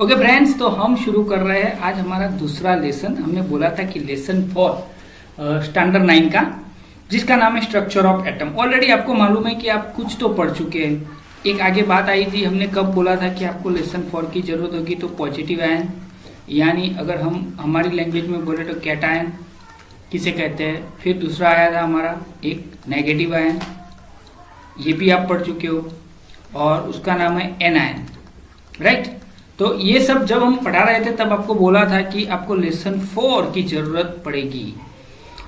Okay friends, तो हम शुरू कर रहे हैं आज हमारा दूसरा लेसन। हमने बोला था कि लेसन 4 स्टैंडर्ड 9 का, जिसका नाम है स्ट्रक्चर ऑफ एटम। ऑलरेडी आपको मालूम है कि आप कुछ तो पढ़ चुके हैं। एक आगे बात आई थी, हमने कब बोला था कि आपको लेसन 4 की जरूरत होगी, तो पॉजिटिव आयन, यानी अगर हम हमारी लैंग्वेज में बोले तो कैटायन किसे कहते हैं। फिर दूसरा आया था हमारा एक नेगेटिव आयन, ये भी आप पढ़ चुके हो, और उसका नाम है एनायन, राइट। तो ये सब जब हम पढ़ा रहे थे तब आपको बोला था कि आपको लेसन 4 की जरूरत पड़ेगी।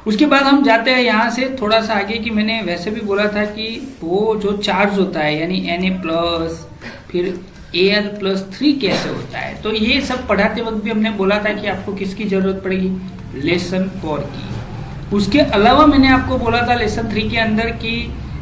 उसके बाद हम जाते हैं यहाँ से थोड़ा सा आगे कि मैंने वैसे भी बोला था कि वो जो चार्ज होता है यानी Na+, फिर Al+3 कैसे होता है। तो ये सब पढ़ाते वक्त भी हमने बोला था कि आपको किसकी जरूरत पड़ेगी, लेसन 4 की। उसके अलावा मैंने आपको बोला था लेसन 3 के अंदर कि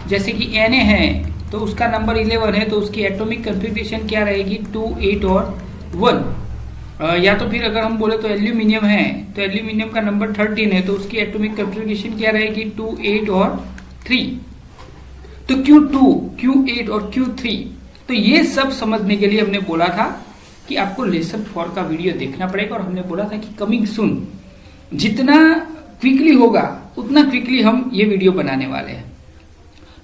जैसे कि Na है तो उसका नंबर 11 है, तो उसकी एटॉमिक कॉन्फ़िगरेशन क्या रहेगी, 2, 8 और 1। या तो फिर अगर हम बोले तो एल्यूमिनियम है तो एल्यूमिनियम का नंबर 13 है, तो उसकी एटॉमिक कॉन्फ़िगरेशन क्या रहेगी, 2, 8 और 3। तो Q2, Q8 और Q3, तो ये सब समझने के लिए हमने बोला था कि आपको लेसन 4 का वीडियो देखना पड़ेगा। और हमने बोला था कि कमिंग सून, जितना क्विकली होगा उतना क्विकली हम ये वीडियो बनाने वाले हैं।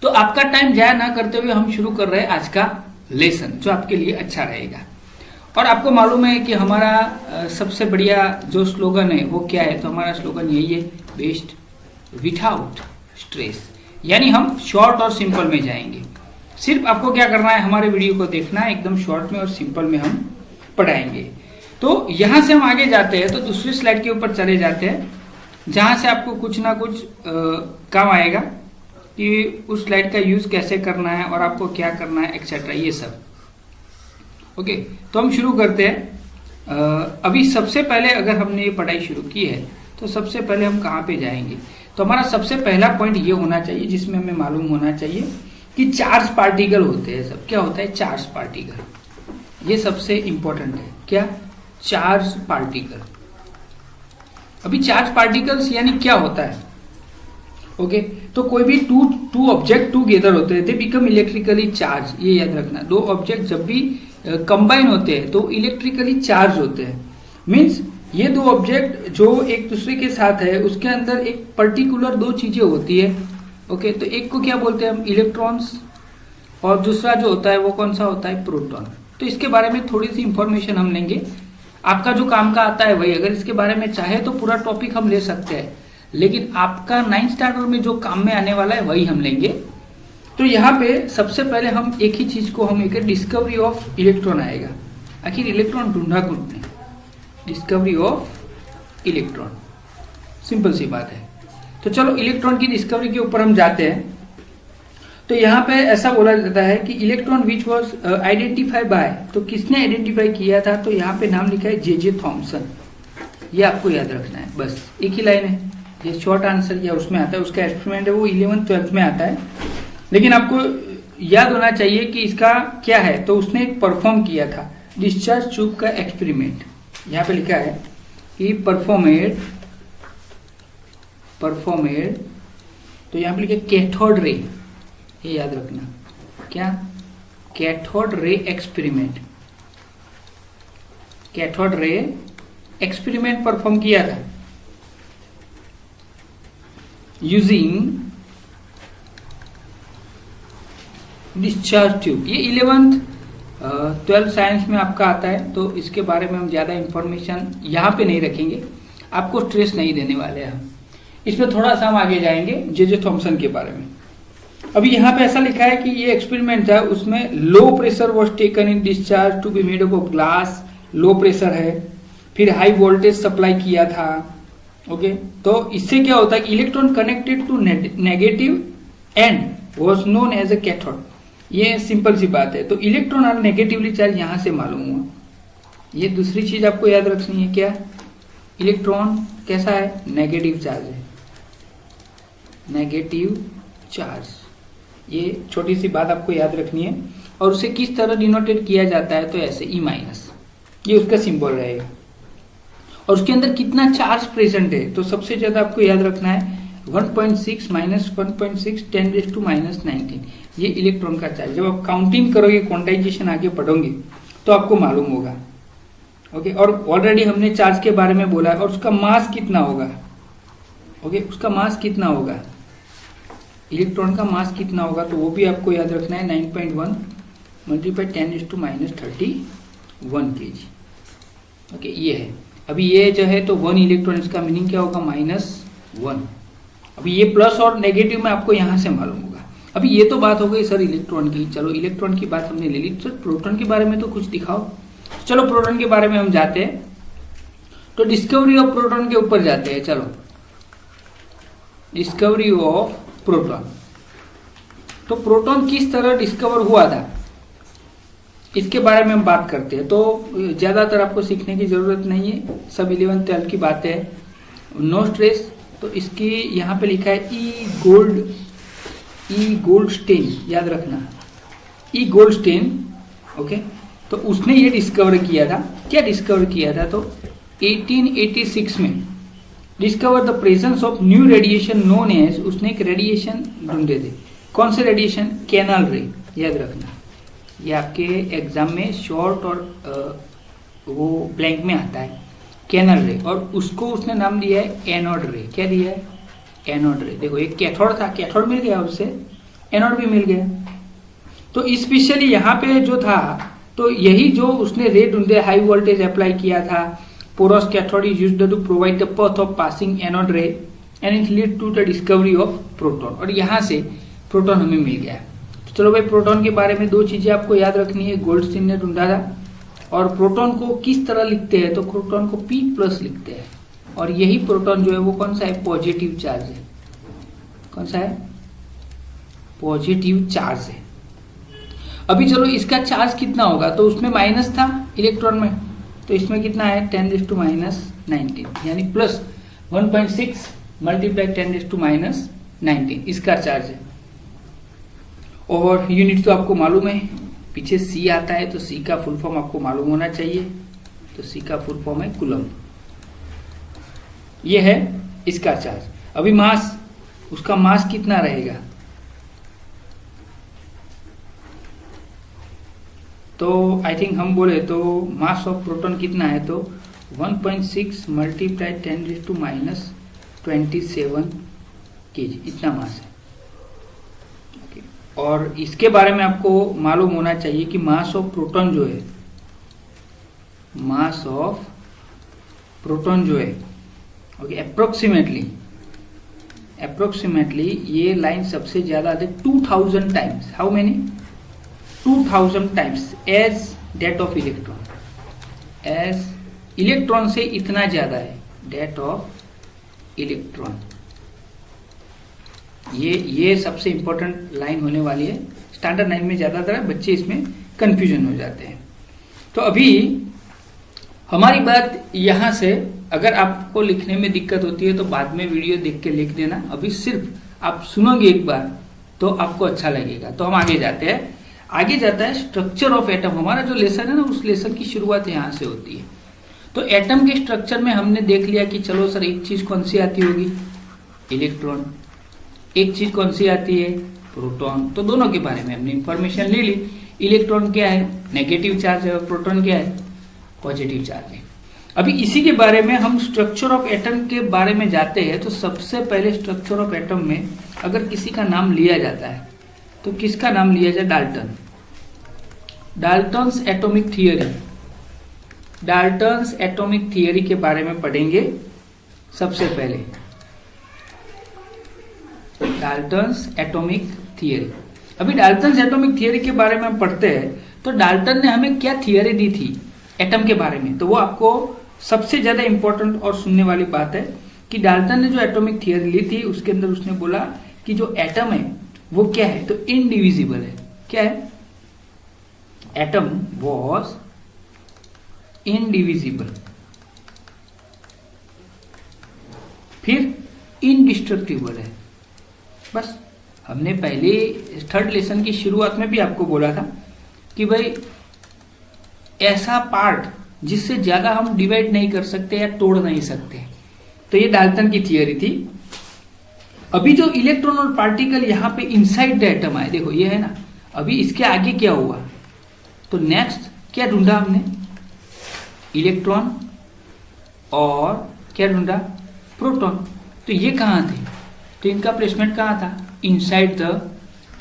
तो आपका टाइम जाया ना करते हुए हम शुरू कर रहे हैं आज का लेसन, जो आपके लिए अच्छा रहेगा। और आपको मालूम है कि हमारा सबसे बढ़िया जो स्लोगन है वो क्या है, तो हमारा स्लोगन यही है, बेस्ट विदाउट स्ट्रेस, यानी हम शॉर्ट और सिंपल में जाएंगे। सिर्फ आपको क्या करना है, हमारे वीडियो को देखना है, एकदम शॉर्ट में और सिंपल में हम पढ़ाएंगे। तो यहां से हम आगे जाते हैं, तो दूसरी स्लाइड के ऊपर चले जाते हैं, जहां से आपको कुछ ना कुछ काम आएगा कि उस स्लाइड का यूज कैसे करना है और आपको क्या करना है, एक्सेट्रा, ये सब। ओके, तो हम शुरू करते हैं। अभी सबसे पहले अगर हमने ये पढ़ाई शुरू की है तो सबसे पहले हम कहाँ पे जाएंगे, तो हमारा सबसे पहला पॉइंट ये होना चाहिए जिसमें हमें मालूम होना चाहिए कि चार्ज पार्टिकल होते हैं। सब क्या होता है, चार्ज पार्टिकल, ये सबसे इंपॉर्टेंट है। क्या, चार्ज पार्टिकल। अभी चार्ज पार्टिकल्स यानी क्या होता है, ओके तो कोई भी टू ऑब्जेक्ट टूगेदर होते हैं, दे बिकम इलेक्ट्रिकली चार्ज। ये याद रखना, दो ऑब्जेक्ट जब भी कंबाइन होते हैं तो इलेक्ट्रिकली चार्ज होते हैं। मींस ये दो ऑब्जेक्ट जो एक दूसरे के साथ है उसके अंदर एक पर्टिकुलर दो चीजें होती है, ओके तो एक को क्या बोलते हैं हम, इलेक्ट्रॉन्स, और दूसरा जो होता है वो कौन सा होता है, प्रोटॉन। तो इसके बारे में थोड़ी सी इंफॉर्मेशन हम लेंगे, आपका जो काम का आता है वही। अगर इसके बारे में चाहे तो पूरा टॉपिक हम ले सकते हैं, लेकिन आपका 9th स्टैंडर्ड में जो काम में आने वाला है वही हम लेंगे। तो यहाँ पे सबसे पहले हम एक ही चीज को हम एक डिस्कवरी ऑफ इलेक्ट्रॉन आएगा। आखिर इलेक्ट्रॉन ढूंढा किसने, डिस्कवरी ऑफ इलेक्ट्रॉन, सिंपल सी बात है। तो चलो इलेक्ट्रॉन की डिस्कवरी के ऊपर हम जाते हैं। तो यहाँ पे ऐसा बोला जाता है कि electron which was identify bye, तो किसने आइडेंटिफाई किया था, तो यहाँ पे नाम लिखा है जे थॉमसन। ये आपको याद रखना है, बस एक ही लाइन है, ये शॉर्ट आंसर या उसमें आता है, उसका एक्सपेरिमेंट है वो 11th 12th में आता है, लेकिन आपको याद होना चाहिए कि इसका क्या है। तो उसने एक परफॉर्म किया था डिस्चार्ज ट्यूब का एक्सपेरिमेंट। यहाँ पे लिखा है कि परफॉर्मेड, तो यहाँ पे लिखा कैथोड रे, ये याद रखना, क्या, cathode ray experiment, cathode ray experiment perform किया था यूजिंग डिस्चार्ज ट्यूब। ये 11th 12th साइंस में आपका आता है, तो इसके बारे में हम ज्यादा इंफॉर्मेशन यहाँ पे नहीं रखेंगे, आपको स्ट्रेस नहीं देने वाले हैं। इसमें थोड़ा सा हम आगे जाएंगे जे थॉमसन के बारे में। अभी यहाँ पे ऐसा लिखा है कि ये एक्सपेरिमेंट था, उसमें low pressure was taken in discharge to be made up of glass, low pressure है, फिर हाई वोल्टेज सप्लाई किया था, ओके तो इससे क्या होता है, electron connected to negative end was known as a cathode. ये सिंपल सी बात है। तो इलेक्ट्रॉन और नेगेटिवली चार्ज यहां से मालूम हुआ। ये दूसरी चीज आपको याद रखनी है, क्या, इलेक्ट्रॉन कैसा है, नेगेटिव चार्ज है, नेगेटिव चार्ज। ये छोटी सी बात आपको याद रखनी है। और उसे किस तरह डिनोटेड किया जाता है, तो ऐसे E-, ये उसका सिंबल रहेगा। और उसके अंदर कितना चार्ज प्रेजेंट है, तो सबसे ज्यादा आपको याद रखना है 1.6 माइनस 1.6 10⁻⁻⁹ ये इलेक्ट्रॉन का चार्ज। जब आप काउंटिंग करोगे, क्वांटाइजेशन आगे पढ़ोगे तो आपको मालूम होगा। ओके, और ऑलरेडी हमने चार्ज के बारे में बोला है, और उसका मास कितना होगा। ओके, उसका मास कितना होगा, इलेक्ट्रॉन का मास कितना होगा, तो वो भी आपको याद रखना है 9.1 मल्टीप्लाई 10⁻31 kg। ओके, ये है। अभी ये जो है तो 1 इलेक्ट्रॉन, इसका मीनिंग क्या होगा, -1। अभी ये प्लस और नेगेटिव में आपको यहां से मालूम होगा। अभी ये तो बात हो गई सर इलेक्ट्रॉन की, चलो इलेक्ट्रॉन की बात हमने ले ली, सर प्रोटॉन के बारे में तो कुछ दिखाओ। चलो प्रोटॉन के बारे में हम जाते हैं, तो डिस्कवरी ऑफ प्रोटॉन के ऊपर जाते हैं। चलो डिस्कवरी ऑफ प्रोटॉन, तो प्रोटॉन किस तरह डिस्कवर हुआ था इसके बारे में हम बात करते हैं। तो ज्यादातर आपको सीखने की जरूरत नहीं है, सब 11th 12th की बातें है, नो स्ट्रेस। तो इसकी यहाँ पे लिखा है ई गोल्डस्टेन, याद रखना, ई गोल्डस्टेन। ओके, तो उसने ये डिस्कवर किया था, क्या डिस्कवर किया था, तो 1886 में discover the presence of new radiation known as, उसने एक रेडिएशन ढूंढे थे। कौन से रेडिएशन, कैनल रे, याद रखना, ये आपके एग्जाम में शॉर्ट और वो ब्लैंक में आता है, कैनल रे, और उसको उसने नाम दिया है एनोड रे। क्या दिया है, एनोड रे। देखो एक कैथोड था, कैथोड मिल गया, उससे एनोड भी मिल गया। तो स्पेशली यहाँ पे जो था, तो यही जो उसने रे ढूंढे, हाई वोल्टेज अप्लाई किया था। Porous cathode is used to provide the path of passing anode ray and it lead to the discovery of proton, और यहाँ से प्रोटॉन हमें मिल गया। तो चलो भाई, प्रोटॉन के बारे में दो चीजें आपको याद रखनी है, गोल्डस्टीन ने ढूंढा था, और प्रोटॉन को किस तरह लिखते हैं, तो प्रोटॉन को P+ लिखते हैं, और यही प्रोटॉन जो है वो कौन सा है, पॉजिटिव चार्ज है। कौन सा है, पॉजिटिव चार्ज है। अभी चलो इसका चार्ज कितना होगा, तो उसमें माइनस था इलेक्ट्रॉन में, तो इसमें कितना है 10⁻19, यानी प्लस 1.6 मल्टीप्लाई 10⁻19 इसका चार्ज है। और यूनिट तो आपको मालूम है, पीछे सी आता है, तो सी का फुल फॉर्म आपको मालूम होना चाहिए, तो सी का फुल फॉर्म है कूलम। ये है इसका चार्ज। अभी मास, उसका मास कितना रहेगा, तो आई थिंक हम बोले तो मास ऑफ प्रोटॉन कितना है, तो 1.6 मल्टीप्लाई 10⁻27 kg, इतना मास है। और इसके बारे में आपको मालूम होना चाहिए कि मास ऑफ प्रोटॉन जो है, मास ऑफ प्रोटॉन जो है, ओके, अप्रोक्सीमेटली ये लाइन सबसे ज्यादा है 2000 times, how many, 2000 times as that of electron, as electron से इतना ज्यादा है डेट ऑफ इलेक्ट्रॉन। ये सबसे इंपॉर्टेंट लाइन होने वाली है, स्टैंडर्ड 9 में ज्यादातर बच्चे इसमें कंफ्यूजन हो जाते हैं। तो अभी हमारी बात यहां से, अगर आपको लिखने में दिक्कत होती है तो बाद में वीडियो देख के लिख देना, अभी सिर्फ आप सुनोगे एक बार तो आपको अच्छा लगेगा। तो हम आगे जाते हैं, आगे जाता है स्ट्रक्चर ऑफ एटम। हमारा जो लेसन है ना, उस लेसन की शुरुआत यहां से होती है। तो एटम के स्ट्रक्चर में हमने देख लिया कि चलो सर एक चीज कौन सी आती होगी, इलेक्ट्रॉन, एक चीज कौन सी आती है, प्रोटॉन। तो दोनों के बारे में हमने इंफॉर्मेशन ले ली। इलेक्ट्रॉन क्या है, नेगेटिव चार्ज है, और प्रोटॉन क्या है, पॉजिटिव चार्ज है। अभी इसी के बारे में हम स्ट्रक्चर ऑफ एटम के बारे में जाते हैं। तो सबसे पहले स्ट्रक्चर ऑफ एटम में अगर किसी का नाम लिया जाता है तो किसका नाम लिया जाए, Dalton, Dalton's atomic theory, Dalton's atomic theory के बारे में पढ़ेंगे सबसे पहले, डाल्टन्स एटॉमिक थियरी। अभी डाल्टन्स एटॉमिक थियरी के बारे में हम पढ़ते हैं तो डाल्टन ने हमें क्या थियरी दी थी एटम के बारे में, तो वो आपको सबसे ज्यादा इंपॉर्टेंट और सुनने वाली बात है कि डाल्टन ने जो एटॉमिक थियरी ली थी उसके अंदर उसने बोला कि जो एटम है वो क्या है, तो इनडिविजिबल है। क्या है, एटम वॉज इनडिविजिबल, फिर इनडिस्ट्रक्टिबल है। बस हमने पहले थर्ड लेसन की शुरुआत में भी आपको बोला था कि भाई ऐसा पार्ट जिससे ज्यादा हम डिवाइड नहीं कर सकते या तोड़ नहीं सकते, तो ये डाल्टन की थियरी थी। अभी जो इलेक्ट्रॉन और पार्टिकल यहां पे इनसाइड द एटम आए, देखो ये है ना, अभी इसके आगे क्या हुआ, तो नेक्स्ट क्या ढूंढा हमने, इलेक्ट्रॉन और क्या ढूंढा, प्रोटॉन। तो ये कहाँ थे, तो इनका प्लेसमेंट कहाँ था, इनसाइड द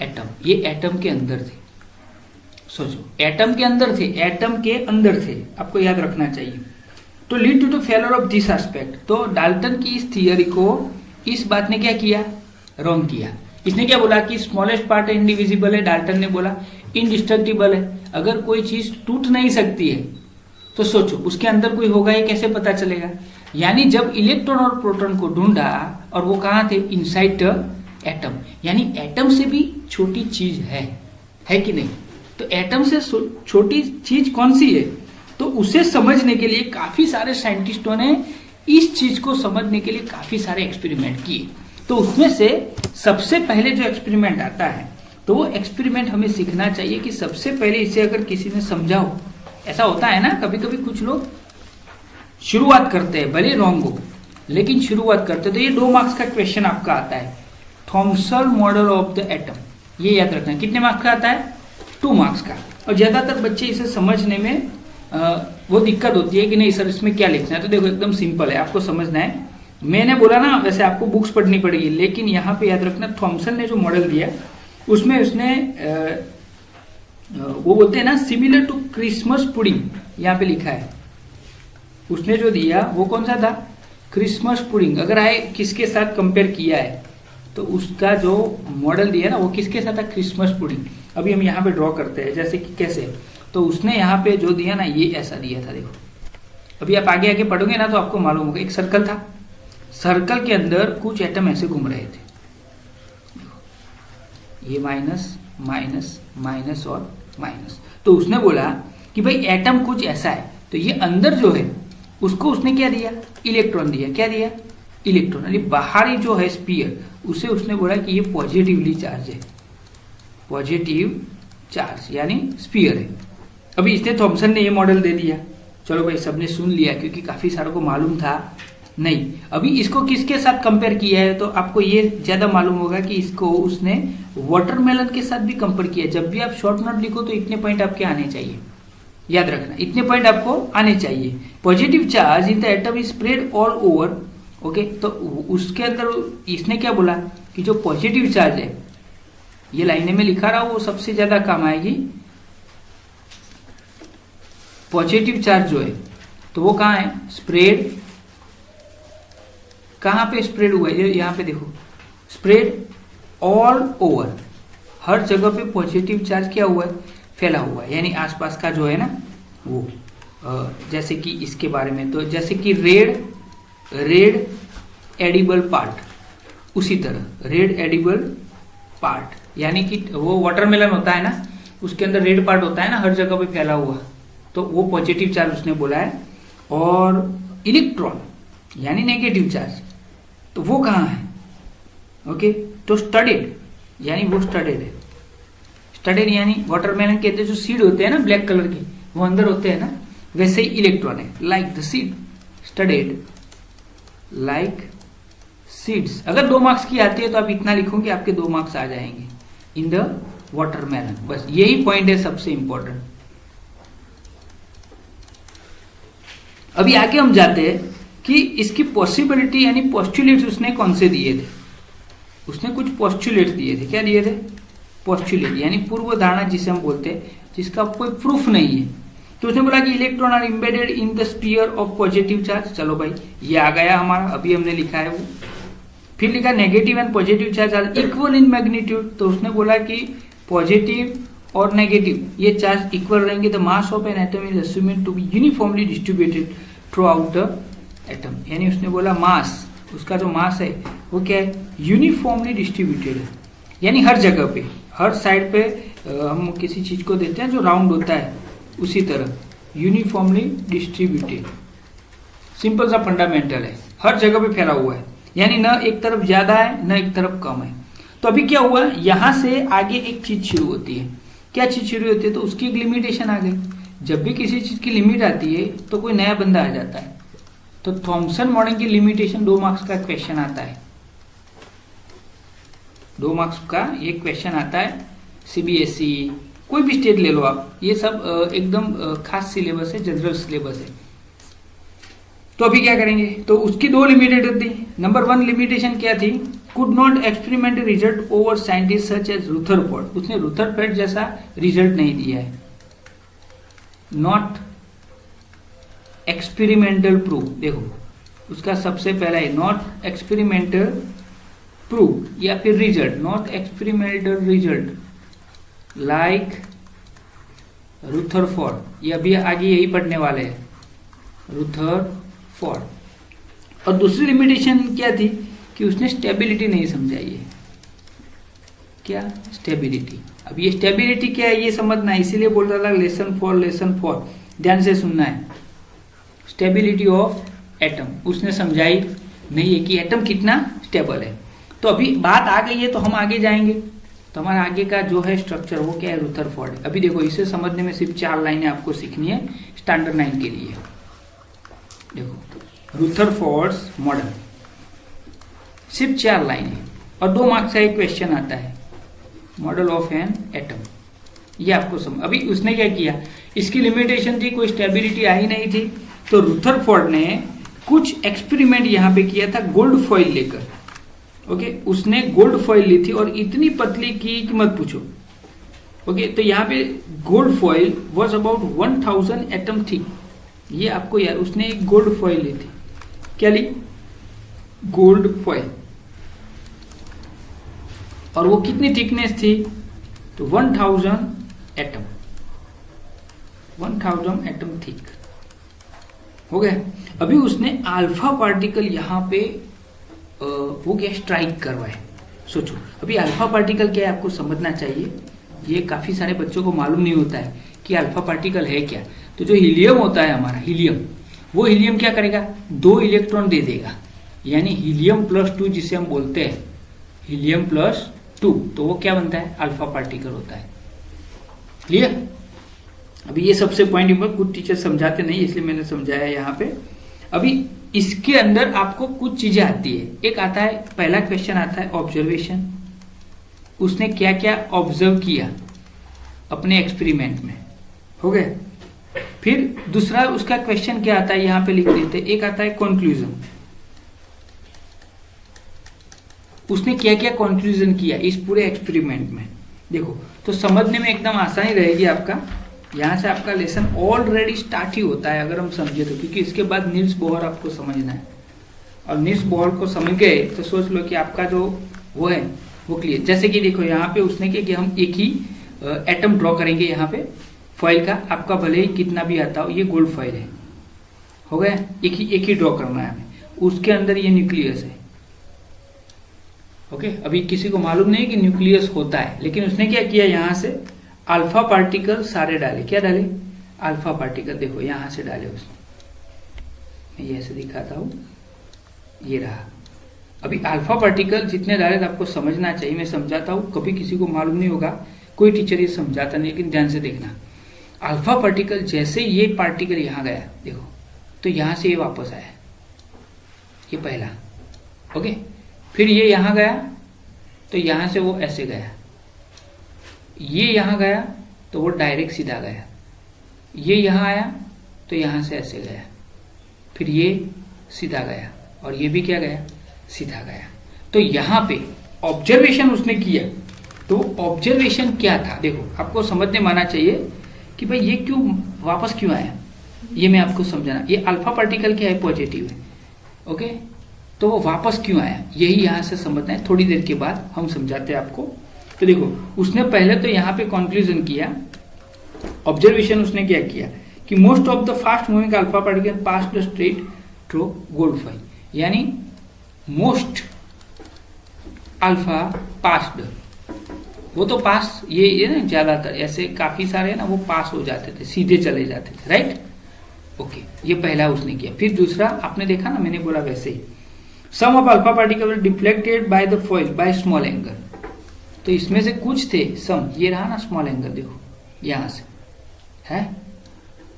एटम, ये एटम के अंदर थे। सोचो, एटम के अंदर थे, एटम के अंदर थे, आपको याद रखना चाहिए। तो lead to the failure of this aspect, तो डाल्टन की इस थियरी को इस बात ने क्या किया, रॉन्ग किया। इसने क्या बोला कि स्मॉलेस्ट पार्ट इंडिविजिबल है, डाल्टन ने बोला इनडिस्ट्रक्टिबल है। अगर कोई चीज टूट नहीं सकती है तो सोचो उसके अंदर कोई होगा, ये कैसे पता चलेगा। यानी जब इलेक्ट्रॉन और प्रोटॉन को ढूंढा और वो कहाँ थे, इनसाइड द एटम, यानी एटम से भी छोटी चीज है कि नहीं। तो एटम से छोटी चीज कौन सी है, तो उसे समझने के लिए काफी सारे साइंटिस्टों ने इस चीज को समझने के लिए काफी सारे एक्सपेरिमेंट किए। तो उसमें से सबसे पहले जो एक्सपेरिमेंट आता है, तो वो एक्सपेरिमेंट हमें सीखना चाहिए कि सबसे पहले इसे अगर किसी ने समझा हो, ऐसा होता है ना, कभी कभी कुछ लोग शुरुआत करते हैं, भले रॉन्ग हो लेकिन शुरुआत करते हैं। तो ये 2 मार्क्स का क्वेश्चन आपका आता है, Thomson model of the atom, ये याद रखना। कितने मार्क्स का आता है, 2 मार्क्स का। और ज्यादातर बच्चे इसे समझने में वो दिक्कत होती है कि नहीं सर इसमें क्या लिखना है। तो देखो एकदम सिंपल है, आपको समझना है। मैंने बोला ना वैसे आपको बुक्स पढ़नी पड़ेगी, लेकिन यहाँ पे याद रखना थॉम्सन ने जो मॉडल दिया उसमें उसने वो बोलते हैं ना सिमिलर टू क्रिसमस पुडिंग, यहाँ पे लिखा है। उसने जो दिया वो कौन सा था, क्रिसमस पुडिंग। अगर आए किसके साथ कंपेयर किया है तो उसका जो मॉडल दिया ना वो किसके साथ था, क्रिसमस पुडिंग। अभी हम यहाँ पे ड्रॉ करते हैं, जैसे कि कैसे, तो उसने यहाँ पे जो दिया ना ये ऐसा दिया था। देखो अभी आप आगे आगे पढ़ोगे ना तो आपको मालूम होगा। एक सर्कल था, सर्कल के अंदर कुछ एटम ऐसे घूम रहे थे, ये माइनस माइनस माइनस और माइनस। तो उसने बोला कि भाई एटम कुछ ऐसा है, तो ये अंदर जो है उसको उसने क्या दिया, इलेक्ट्रॉन दिया। क्या दिया, इलेक्ट्रॉन। यानी बाहरी जो है स्पीयर उसे उसने बोला कि ये पॉजिटिवली चार्ज है, पॉजिटिव चार्ज यानी स्पीयर है। अभी इसने थॉम्सन ने ये मॉडल दे दिया, चलो भाई सबने सुन लिया क्योंकि काफी सारों को मालूम था नहीं। अभी इसको किसके साथ कंपेयर किया है, तो आपको ये ज्यादा मालूम होगा कि इसको उसने वाटरमेलन के साथ भी कंपेयर किया। जब भी आप शॉर्ट नोट लिखो तो इतने पॉइंट आपके आने चाहिए, याद रखना इतने पॉइंट आपको आने चाहिए। Positive charge in the atom is spread all over, okay. तो उसके अंदर इसने क्या बोला कि जो पॉजिटिव चार्ज है, ये लाइने में लिखा रहा वो सबसे ज्यादा काम आएगी। पॉजिटिव चार्ज जो है तो वो कहाँ है, स्प्रेड, कहां पे स्प्रेड हुआ है, यहां पे देखो, स्प्रेड ऑल ओवर, हर जगह पे पॉजिटिव चार्ज क्या हुआ है, फैला हुआ है। यानी आसपास का जो है ना वो जैसे कि इसके बारे में, तो जैसे कि रेड एडिबल पार्ट, उसी तरह रेड एडिबल पार्ट, यानी कि वो वाटरमेलन होता है ना, उसके अंदर रेड पार्ट होता है ना, हर जगह पे फैला हुआ, तो वो पॉजिटिव चार्ज उसने बोला है। और इलेक्ट्रॉन यानी नेगेटिव चार्ज, तो वो कहाँ है, ओके। तो स्टडेड यानी वो स्टडेड है, स्टडेड यानी वाटरमेलन के अंदर जो सीड होते हैं ना ब्लैक कलर के, वो अंदर होते हैं ना, वैसे ही इलेक्ट्रॉन है, like the seed, studded like seeds. अगर 2 मार्क्स की आती है तो आप इतना लिखोगे, आपके 2 मार्क्स आ जाएंगे इन द वाटरमेलन। बस यही पॉइंट है सबसे इंपॉर्टेंट। अभी आगे हम जाते हैं कि इसकी पॉसिबिलिटी यानी पोस्टुलेट्स उसने कौन से दिए थे। उसने कुछ पोस्टुलेट्स दिए थे। क्या दिए थे, पोस्टुलेट यानी पूर्व धारणा जिसे हम बोलते हैं, जिसका कोई प्रूफ नहीं है। तो उसने बोला कि electron are embedded in the sphere of positive charge. चलो भाई ये आ गया हमारा, अभी हमने लिखा है वो। फिर लिखा negative and positive charge are equal in magnitude. तो उसने बोला कि पॉजिटिव और नेगेटिव ये चार्ज इक्वल रहेंगे। The mass of an atom is assumed to be uniformly distributed throughout the atom. यानी उसने बोला मास, उसका जो मास है वो क्या है, यूनिफॉर्मली डिस्ट्रीब्यूटेड है, यानी हर जगह पे, हर साइड पे हम किसी चीज को देते हैं जो राउंड होता है, उसी तरह यूनिफॉर्मली डिस्ट्रीब्यूटेड। सिंपल सा फंडामेंटल है, हर जगह पे फैला हुआ है, यानी न एक तरफ ज्यादा है न एक तरफ कम है। तो अभी क्या हुआ, यहां से आगे एक चीज शुरू होती है। क्या चीज शुरू होती है, तो उसकी एक लिमिटेशन आ गई। जब भी किसी चीज की लिमिट आती है तो कोई नया बंदा आ जाता है। तो थॉम्सन मॉडल की लिमिटेशन 2 मार्क्स का क्वेश्चन आता है, 2 मार्क्स का ये क्वेश्चन आता है। सीबीएसई कोई भी स्टेट ले लो आप, ये सब एकदम खास सिलेबस है, जनरल सिलेबस है। तो अभी क्या करेंगे, तो उसकी दो लिमिटेड थी। नंबर 1 लिमिटेशन क्या थी, could not experiment result over scientist such as Rutherford, उसने रुथरफोर्ड जैसा रिजल्ट नहीं दिया है। नॉट एक्सपेरिमेंटल प्रूफ, देखो उसका सबसे पहला है नॉट एक्सपेरिमेंटल प्रूफ या फिर result, not experimental result like Rutherford, ये अभी आगे यही पढ़ने वाले हैं, रुथरफोर्ड। और दूसरी लिमिटेशन क्या थी कि उसने स्टेबिलिटी नहीं समझाई है। क्या स्टेबिलिटी, अब ये स्टेबिलिटी क्या है ये समझना है, इसीलिए बोल रहा था लेसन फॉर, ध्यान से सुनना है। स्टेबिलिटी ऑफ एटम उसने समझाई नहीं है कि एटम कितना स्टेबल है। तो अभी बात आ गई है तो हम आगे जाएंगे, तो हमारा आगे का जो है स्ट्रक्चर वो क्या है, रुथरफोर्ड। अभी देखो इसे समझने में सिर्फ 4 लाइनें आपको सीखनी है स्टैंडर्ड 9 के लिए। देखो रुथरफोर्ड्स मॉडल, सिर्फ 4 लाइनें और 2 मार्क्स का एक क्वेश्चन आता है, मॉडल ऑफ एन एटम, ये आपको समझ। अभी उसने क्या किया, इसकी लिमिटेशन थी, कोई स्टेबिलिटी आई नहीं थी, तो रुथरफोर्ड ने कुछ एक्सपेरिमेंट यहां पे किया था गोल्ड फॉइल लेकर। ओके, उसने गोल्ड फॉइल ली थी और इतनी पतली की कि मत पूछो। ओके, तो यहाँ पे gold foil was about 1000 atom thick, ये आपको यार, उसने एक गोल्ड फॉइल ली थी, क्या ली, गोल्ड फॉइल, और वो कितनी थिकनेस थी, तो 1000 एटम, 1000 एटम थिक हो गया। अभी उसने अल्फा पार्टिकल यहां पे वो क्या स्ट्राइक करवाए। सोचो अभी अल्फा पार्टिकल क्या है आपको समझना चाहिए, ये काफी सारे बच्चों को मालूम नहीं होता है कि अल्फा पार्टिकल है क्या। तो जो हीलियम होता है हमारा हीलियम, वो हीलियम क्या करेगा, 2 इलेक्ट्रॉन दे देगा, यानी हीलियम +2 जिसे हम बोलते हैं हीलियम +2, तो वो क्या बनता है, अल्फा पार्टिकल होता है। क्लियर। अभी ये सबसे पॉइंट कुछ टीचर समझाते नहीं इसलिए मैंने समझाया यहाँ पे। अभी इसके अंदर आपको कुछ चीजें आती है, एक आता है, पहला क्वेश्चन आता है ऑब्जर्वेशन, उसने क्या क्या ऑब्जर्व किया अपने एक्सपेरिमेंट में, हो गया। फिर दूसरा उसका क्वेश्चन क्या आता है यहां पे लिख देते, एक आता है कंक्लूजन, उसने क्या क्या कंक्लूजन किया इस पूरे एक्सपेरिमेंट में। देखो तो समझने में एकदम आसानी रहेगी आपका, यहां से आपका लेसन ऑलरेडी स्टार्ट ही होता है अगर हम समझे तो, क्योंकि इसके बाद नील्स बोहर आपको समझना है, और नील्स बोहर को समझ गए तो सोच लो कि आपका जो वो है वो क्लियर। जैसे कि देखो यहाँ पे उसने क्या किया, हम एक ही एटम ड्रॉ करेंगे यहाँ पे फॉइल का, आपका भले ही कितना भी आता हो, ये गोल्ड फॉइल है, हो गया, एक ही ड्रॉ करना है हमें, उसके अंदर ये न्यूक्लियस है। ओके, अभी किसी को मालूम नहीं कि न्यूक्लियस होता है, लेकिन उसने क्या किया, यहां से अल्फा पार्टिकल सारे डाले, क्या डाले, अल्फा पार्टिकल, देखो यहां से डाले उसने, मैं ये ऐसे दिखाता हूं, ये रहा। अभी अल्फा पार्टिकल जितने डाले आपको समझना चाहिए, मैं समझाता हूं, कभी किसी को मालूम नहीं होगा, कोई टीचर ये समझाता नहीं, लेकिन ध्यान से देखना। अल्फा पार्टिकल जैसे ये पार्टिकल यहां गया, देखो तो यहां से ये वापस आया, ये पहला, ओके, फिर ये यहां गया तो यहां से वो ऐसे गया, ये यहां गया तो वो डायरेक्ट सीधा गया, ये यहां आया तो यहां से ऐसे गया, फिर ये सीधा गया, और ये भी क्या गया, सीधा गया। तो यहां पे ऑब्जर्वेशन उसने किया, तो ऑब्जर्वेशन क्या था, देखो आपको समझने में आना चाहिए कि भाई ये क्यों वापस क्यों आया, ये मैं आपको समझाना। ये अल्फा पार्टिकल क्या है, पॉजिटिव है, ओके, तो वो वापस क्यों आया यही यहां से समझना है, थोड़ी देर के बाद हम समझाते हैं आपको। तो देखो उसने पहले तो यहां पे कंक्लूजन किया, ऑब्जर्वेशन उसने क्या किया कि most of the fast moving alpha particle pass the straight through gold foil, यानी मोस्ट अल्फा पास्ड, वो तो पास ये ना ज्यादातर ऐसे काफी सारे ना वो पास हो जाते थे, सीधे चले जाते थे, राइट, ओके, ये पहला उसने किया। फिर दूसरा आपने देखा ना, मैंने बोला वैसे ही, some of alpha particle deflected by the foil by small angle, तो इसमें से कुछ थे, सम, ये रहा ना स्मॉल एंगल, देखो यहां से है,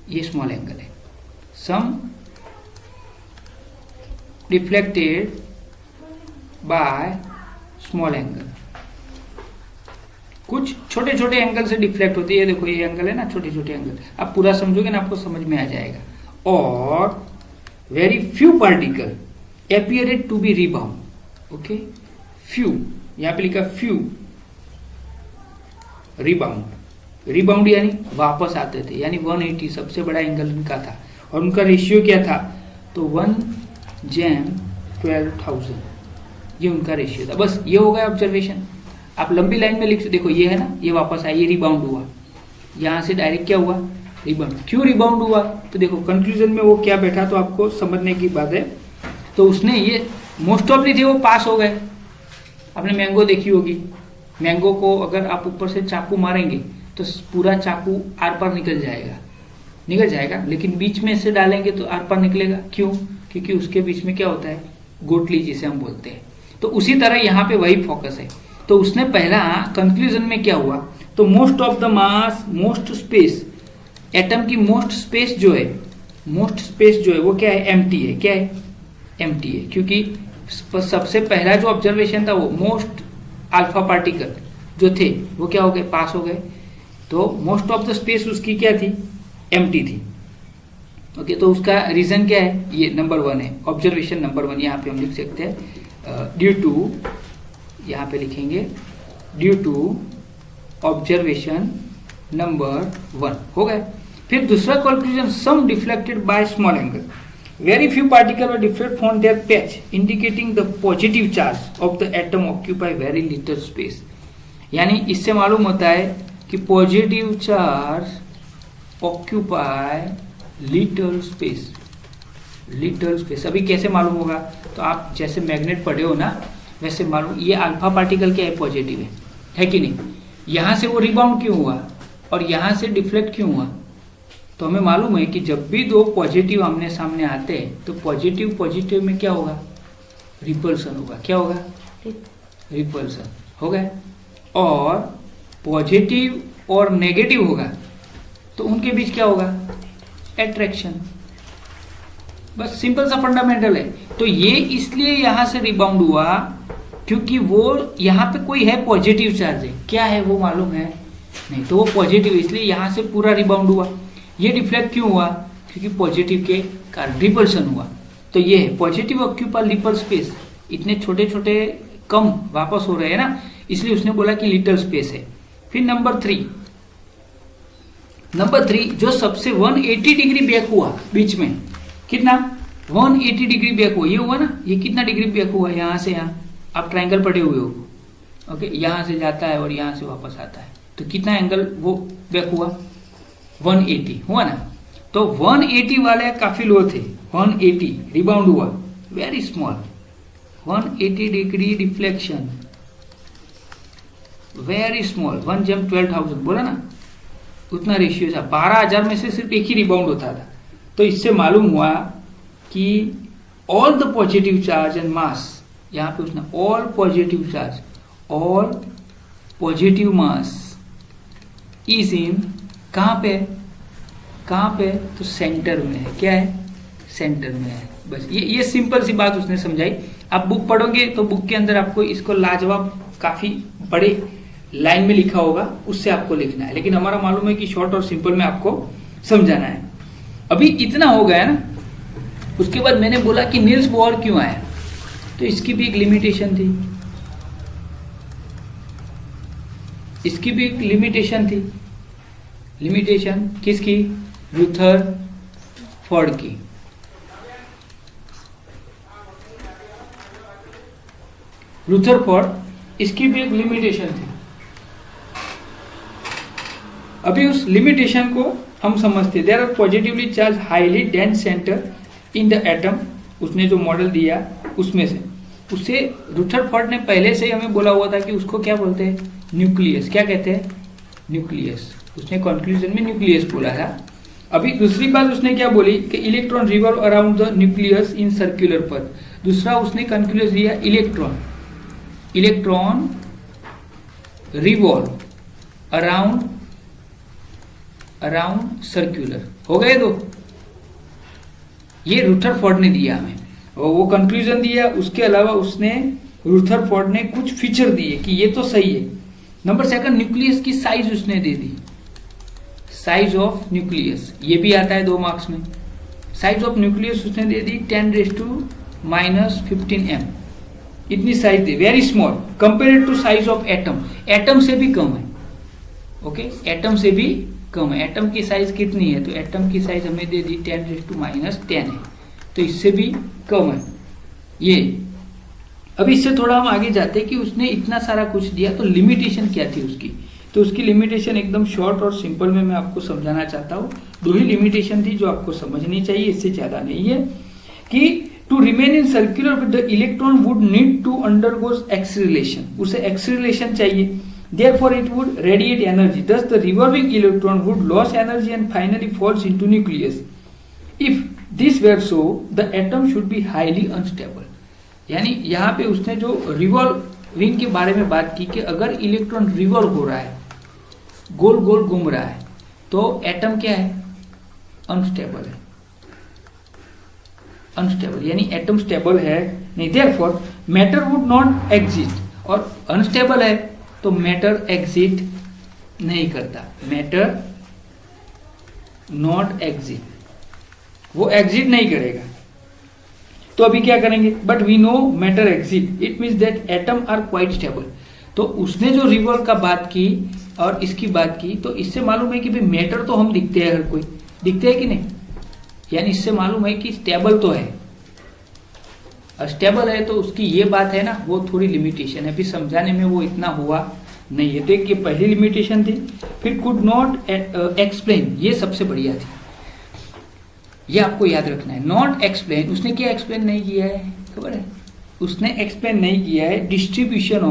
ये स्मॉल एंगल है, सम डिफ्लेक्टेड बाय स्मॉल एंगल, कुछ छोटे छोटे एंगल से डिफ्लेक्ट होती है, देखो ये एंगल है ना, छोटे छोटे एंगल, आप पूरा समझोगे ना आपको समझ में आ जाएगा। और very few particle appeared to be rebound. Okay, few, यहां पे लिखा फ्यू, रिबाउंड यानी वापस आते थे, यानी 180 सबसे बड़ा एंगल उनका था, और उनका रेशियो क्या था, तो 1/12,000, ये उनका रेशियो था। बस ये हो गया ऑब्जर्वेशन। आप लंबी लाइन में लिख, देखो ये है ना, ये वापस आया, ये रिबाउंड हुआ, यहां से डायरेक्ट क्या हुआ, रिबाउंड। क्यों रिबाउंड हुआ, तो देखो कंक्लूजन में वो क्या बैठा, तो आपको समझने की बात है। तो उसने ये मोस्ट ऑफ थे वो पास हो गए। आपने मैंगो देखी होगी, मैंगो को अगर आप ऊपर से चाकू मारेंगे तो पूरा चाकू आर पार निकल जाएगा, लेकिन बीच में से डालेंगे तो आर पार निकलेगा। क्यों, क्योंकि उसके बीच में क्या होता है, गोटली जिसे हम बोलते हैं। तो उसी तरह यहाँ पे वही फोकस है। तो उसने पहला कंक्लूजन में क्या हुआ, तो most of the mass, most space, atom की मोस्ट स्पेस जो है वो क्या है, एम्प्टी है। क्या है, एम्प्टी है, क्योंकि सबसे पहला जो ऑब्जर्वेशन था वो मोस्ट अल्फा पार्टिकल जो थे वो क्या हो गए, पास हो गए। तो मोस्ट ऑफ द स्पेस उसकी क्या थी, एम्प्टी थी। ओके, तो उसका रीजन क्या है, ये नंबर 1 है, ऑब्जर्वेशन नंबर 1। यहाँ पे हम लिख सकते हैं ड्यू टू, यहाँ पे लिखेंगे ड्यू टू ऑब्जर्वेशन नंबर 1 हो गए। फिर दूसरा conclusion, some deflected by small angle, very few particles were diffract from their patch, indicating the positive charge of the atom occupy very little space. यानी इससे मालूम होता है कि positive charge occupy little space. अभी कैसे मालूम होगा, तो आप जैसे मैग्नेट पढ़े हो ना, वैसे मालूम, ये अल्फा पार्टिकल क्या है, पॉजिटिव है कि नहीं। यहां से वो रिबाउंड क्यों हुआ और यहां से डिफ्लेक्ट क्यों हुआ, तो हमें मालूम है कि जब भी दो पॉजिटिव आमने सामने आते हैं तो पॉजिटिव में क्या होगा, रिपल्सन होगा। क्या होगा, रिपल्सन हो गया। और पॉजिटिव और नेगेटिव होगा तो उनके बीच क्या होगा, एट्रैक्शन। बस सिंपल सा फंडामेंटल है। तो ये इसलिए यहां से रिबाउंड हुआ क्योंकि वो यहां पे कोई है, पॉजिटिव चार्ज है। क्या है वो मालूम है नहीं, तो वो पॉजिटिव, इसलिए यहां से पूरा रिबाउंड हुआ। ये डिफ्लेक्ट क्यों हुआ, क्योंकि पॉजिटिव के कारण रिपल्सन हुआ। तो ये है पॉजिटिव ऑक्यूपाई लिटल स्पेस, इतने छोटे छोटे कम वापस हो रहे हैं ना, इसलिए उसने बोला कि लिटल स्पेस है। फिर नंबर 3 जो सबसे 180 डिग्री बैक हुआ बीच में, कितना 180 डिग्री बैक हुआ, ये हुआ ना, ये कितना डिग्री बैक हुआ, यहां से यहां, आप ट्रायंगल पढ़े हुए हो। ओके, यहां से जाता है और यहां से वापस आता है, तो कितना एंगल वो बैक हुआ, 180 हुआ ना। तो 180 वाले काफी लो थे, 180 रिबाउंड हुआ, very small, 180 degree reflection, very small, 1/12,000 बोला ना, उतना रेशियो था। 12,000 में से सिर्फ एक ही रिबाउंड होता था। तो इससे मालूम हुआ कि all the positive charge and mass, यहां पे उसने all positive charge, all positive mass is in, कहां पे, तो सेंटर में है। क्या है, सेंटर में है। बस ये सिंपल सी बात उसने समझाई। आप बुक पढ़ोगे तो बुक के अंदर आपको इसको लाजवाब काफी बड़े लाइन में लिखा होगा, उससे आपको लिखना है, लेकिन हमारा मालूम है कि शॉर्ट और सिंपल में आपको समझाना है। अभी इतना हो गया ना, उसके बाद मैंने बोला कि नील्स बोहर क्यों आया, तो इसकी भी एक लिमिटेशन थी, इसकी भी एक लिमिटेशन थी। लिमिटेशन किसकी, रुथरफोर्ड की। रुथरफोर्ड, इसकी भी एक लिमिटेशन थी। अभी उस लिमिटेशन को हम समझते। There are positively charge highly dense centre in the atom, उसने जो मॉडल दिया उसमें से, उसे रुथरफोर्ड ने पहले से ही हमें बोला हुआ था कि उसको क्या बोलते हैं, न्यूक्लियस। क्या कहते हैं, न्यूक्लियस। उसने कंक्लूजन में न्यूक्लियस बोला था। अभी दूसरी बात उसने क्या बोली कि electron revolve around the nucleus in circular path. दूसरा उसने कंक्लूजन दिया, इलेक्ट्रॉन रिवॉल्व अराउंड सर्कुलर। हो गए दो, ये रुथरफोर्ड ने दिया हमें, और वो कंक्लूजन दिया। उसके अलावा उसने, रुथरफोर्ड ने कुछ फीचर दिए कि ये तो सही है। नंबर 2 न्यूक्लियस की साइज उसने दे दी, साइज ऑफ न्यूक्लियस, ये भी आता है 2 मार्क्स में। साइज ऑफ न्यूक्लियस उसने दे दी 10⁻⁻15 m, इतनी साइज दी, very small compare to size of atom, atom से भी कम है। ओके, एटम से भी कम है। एटम की साइज कितनी है? तो एटम की साइज हमें दे दी 10⁻10 है, तो इससे भी कम है ये। अब इससे थोड़ा हम आगे जाते हैं कि उसने इतना सारा कुछ दिया तो लिमिटेशन क्या थी उसकी। तो उसकी लिमिटेशन एकदम शॉर्ट और सिंपल में मैं आपको समझाना चाहता हूँ। दो ही लिमिटेशन थी जो आपको समझनी चाहिए, इससे ज्यादा नहीं है। कि to remain in circular the electron would need to undergo acceleration, उसे एक्सीलरेशन चाहिए, therefore it would radiate energy, thus the revolving electron would lose energy and finally falls into nucleus. If this were so, the atom should be highly unstable. यानी यहाँ पे उसने जो revolving के बारे में बात की कि अगर इलेक्ट्रॉन रिवॉल्व हो रहा है, गोल गोल घूम रहा है, तो एटम क्या है? अनस्टेबल है। अनस्टेबल यानी एटम स्टेबल है नहीं, therefore matter would not exist, और अनस्टेबल है तो मैटर एग्जिट नहीं करता, मैटर नॉट एग्जिट, वो एग्जिट नहीं करेगा। तो अभी क्या करेंगे? But we know matter exit, it means that atom are quite stable. तो उसने जो रिवॉल्व का बात की और इसकी बात की, तो इससे मालूम है कि भाई मैटर तो हम दिखते हैं, हर कोई दिखते हैं कि नहीं, यानी इससे मालूम है कि स्टेबल तो है। स्टेबल है तो उसकी ये बात है ना, वो थोड़ी लिमिटेशन है, फिर समझाने में वो इतना हुआ नहीं है। तो एक ये पहली लिमिटेशन थी। फिर कुड नॉट एक्सप्लेन, ये सबसे बढ़िया थी, ये आपको याद रखना है। नॉट एक्सप्लेन, उसने क्या एक्सप्लेन नहीं किया है खबर है? उसने एक्सप्लेन नहीं किया है डिस्ट्रीब्यूशन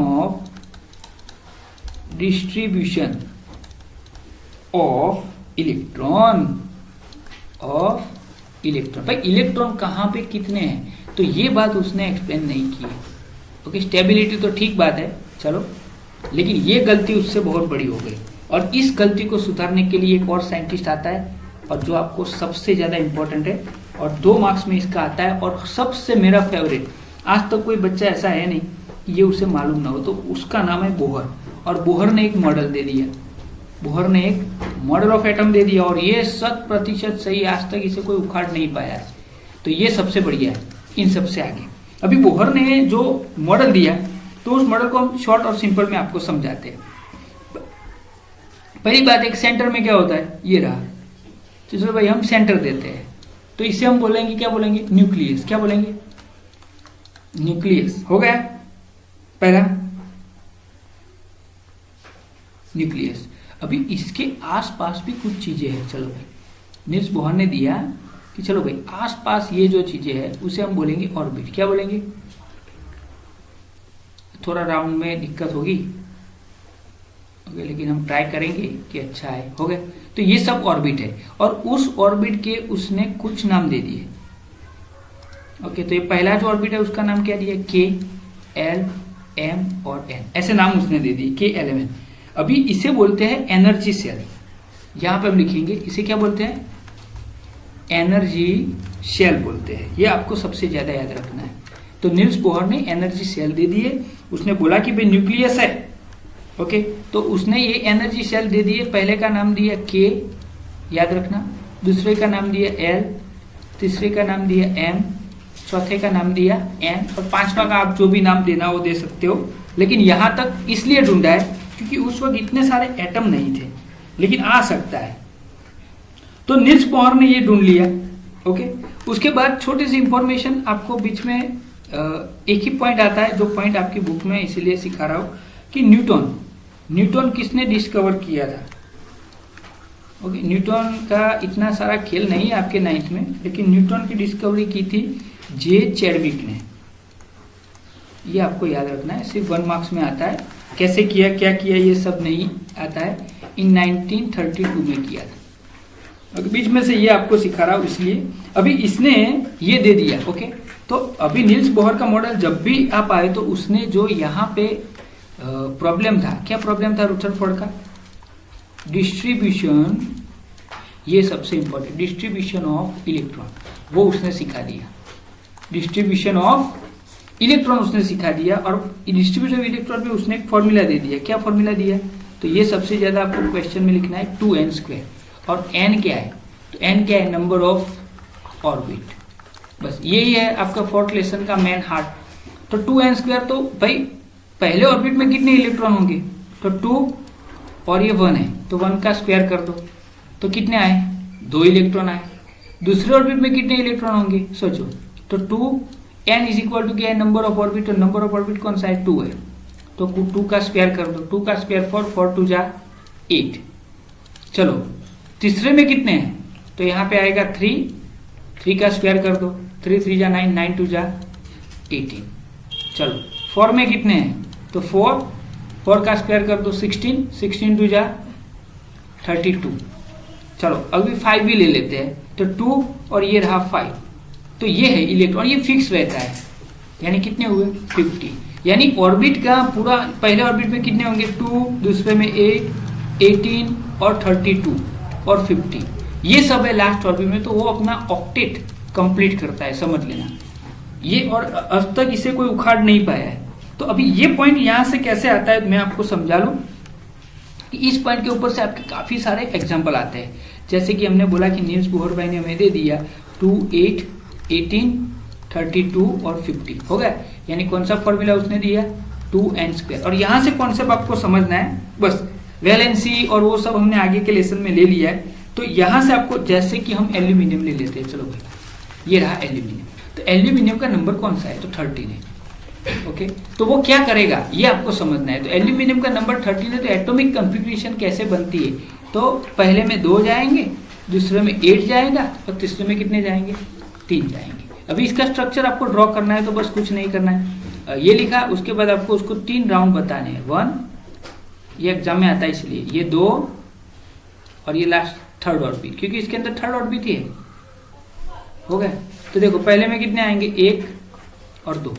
ऑफ इलेक्ट्रॉन भाई इलेक्ट्रॉन कहां पे कितने हैं, तो ये बात उसने एक्सप्लेन नहीं की। ओके, स्टेबिलिटी तो ठीक बात है, चलो, लेकिन ये गलती उससे बहुत बड़ी हो गई। और इस गलती को सुधारने के लिए एक और साइंटिस्ट आता है, और जो आपको सबसे ज्यादा इंपॉर्टेंट है और 2 मार्क्स में इसका आता है, और सबसे मेरा फेवरेट, आज तक कोई बच्चा ऐसा है नहीं कि ये उसे मालूम ना हो, तो उसका नाम है बोहर। और बोहर ने एक मॉडल दे दिया, बोहर ने एक मॉडल ऑफ एटम दे दिया, और ये 100% सही, आज तक इसे कोई उखाड़ नहीं पाया है। तो ये सबसे बढ़िया है इन सबसे आगे। अभी बोहर ने जो मॉडल दिया, तो उस मॉडल को हम शॉर्ट और सिंपल में आपको समझाते हैं। पहली बात, एक सेंटर में क्या होता है, ये रहा, तो चलो भाई हम सेंटर देते हैं, तो इसे हम बोलेंगे, क्या बोलेंगे? न्यूक्लियस। क्या बोलेंगे? न्यूक्लियस। हो गया पहला, न्यूक्लियस। अभी इसके आसपास भी कुछ चीजें हैं। चलो भाई, नील्स बोहर ने दिया कि चलो भाई आसपास ये जो चीजें हैं उसे हम बोलेंगे ऑर्बिट। क्या बोलेंगे? थोड़ा राउंड में दिक्कत होगी, ओके, लेकिन हम ट्राई करेंगे कि अच्छा है। हो गया, तो ये सब ऑर्बिट है, और उस ऑर्बिट के उसने कुछ नाम दे दिए। ओके, तो ये पहला जो ऑर्बिट है उसका नाम क्या दिया? के, एल, एम और एन, ऐसे नाम उसने दे दिए, के, एल, एम, एन। अभी इसे बोलते हैं एनर्जी सेल। यहां पे हम लिखेंगे इसे क्या बोलते हैं? एनर्जी शेल बोलते हैं। ये आपको सबसे ज्यादा याद रखना है। तो नील्स बोहर ने एनर्जी सेल दे दिए, उसने बोला कि भाई न्यूक्लियस है, ओके, तो उसने ये एनर्जी सेल दे दिए। पहले का नाम दिया के, याद रखना, दूसरे का नाम दिया एल, तीसरे का नाम दिया एम, चौथे का नाम दिया एन, और पांचवा का आप जो भी नाम देना वो दे सकते हो। लेकिन यहां तक इसलिए ढूंढा है क्योंकि उस वक्त इतने सारे एटम नहीं थे, लेकिन आ सकता है, तो नील्स बोहर ने ये ढूंढ लिया। ओके, उसके बाद छोटी सी इंफॉर्मेशन आपको बीच में एक ही पॉइंट आता है, जो पॉइंट आपकी बुक में इसीलिए सिखा रहा हूं कि न्यूटन किसने डिस्कवर किया था। ओके, न्यूटन का इतना सारा खेल नहीं है आपके 9th में, लेकिन न्यूटन की डिस्कवरी की थी जे चैडविक ने। ये आपको याद रखना है, सिर्फ 1 मार्क्स में आता है। कैसे किया, क्या किया, ये सब नहीं आता है। इन 1932 में किया था। बीच में से ये आपको सिखा रहा हूं इसलिए। अभी इसने ये दे दिया। ओके, तो अभी नील्स बोहर का मॉडल जब भी आप आए तो उसने जो यहाँ पे प्रॉब्लम था, क्या प्रॉब्लम था रुथरफोर्ड का? डिस्ट्रीब्यूशन, ये सबसे इंपॉर्टेंट, डिस्ट्रीब्यूशन ऑफ इलेक्ट्रॉन, वो उसने सिखा दिया। डिस्ट्रीब्यूशन ऑफ इलेक्ट्रॉन उसने सिखा दिया, और डिस्ट्रीब्यूशन ऑफ इलेक्ट्रॉन पे उसने एक फॉर्मूला दे दिया। क्या फॉर्मूला दिया? तो ये सबसे ज्यादा आपको क्वेश्चन में लिखना है, 2n²। और n क्या है? तो n क्या है? Number of orbit. बस यही है आपका फोर्थ लेसन का मेन हार्ट। तो 2n², तो भाई पहले ऑर्बिट में कितने इलेक्ट्रॉन होंगे, तो 2 और ये 1 है, तो 1 का स्क्वायर कर दो, तो कितने आए, 2 इलेक्ट्रॉन आए। दूसरे ऑर्बिट में कितने इलेक्ट्रॉन होंगे सोचो, तो 2n इज इक्वल टू क्या है, नंबर ऑफ ऑर्बिट, तो नंबर ऑफ ऑर्बिट कौन सा है, 2 है, तो 2 का स्क्वायर कर दो, 2 का स्क्वायर 4 2 जा 8। चलो तीसरे में कितने हैं, तो यहाँ पे आएगा 3 का स्क्वायर कर दो, 3 3 जा 9 9 2 जा 18। चलो 4 में कितने हैं, तो 4 का स्क्वायर कर दो, 16 2 जा 32। चलो अभी 5 भी ले लेते हैं, तो 2 और ये रहा 5, तो ये है इलेक्ट्रॉन, ये फिक्स रहता है, यानी कितने हुए 50। यानी ऑर्बिट का पूरा, पहले ऑर्बिट में कितने होंगे 2, दूसरे में 8 18 और 32 और 50, ये सब है लास्ट ऑर्बिट में, तो वो अपना ऑक्टेट कंप्लीट करता है, समझ लेना ये। और अब तक इसे कोई उखाड़ नहीं पाया है। तो अभी ये पॉइंट यहां से कैसे आता है मैं आपको समझा लूं कि इस पॉइंट के ऊपर से आपके काफी सारे एग्जाम्पल आते हैं। जैसे कि हमने बोला कि नील्स बोहर भाई ने हमें दे दिया 2 8 18 32 और 50 हो गया, यानी कौन सा फॉर्मूला उसने दिया 2n²। और यहां से कॉन्सेप्ट आपको समझना है, बस वैलेंसी और वो सब हमने आगे के लेसन में ले लिया है। तो यहां से आपको, जैसे कि हम एल्यूमिनियम ले लेते हैं, चलो भाई ये रहा एल्यूमिनियम, तो एल्यूमिनियम का नंबर कौन सा है, तो 13 है। ओके, तो वो क्या करेगा ये आपको समझना है। तो एल्यूमिनियम का नंबर 13 है, तो एटॉमिक कॉन्फ़िगरेशन कैसे बनती है, तो पहले में 2 जाएंगे, दूसरे में 8 जाएगा और तीसरे में कितने जाएंगे 3 जाएंगे। अभी इसका स्ट्रक्चर आपको ड्रॉ करना है, तो बस कुछ नहीं करना है, ये लिखा, उसके बाद आपको उसको 3 राउंड बताने हैं। 1 ये एग्जाम में आता है इसलिए, ये 2 और ये लास्ट थर्ड ऑर्बिट, क्योंकि इसके अंदर थर्ड ऑर्बिट ही है। हो गया, तो देखो पहले में कितने आएंगे 1 और 2,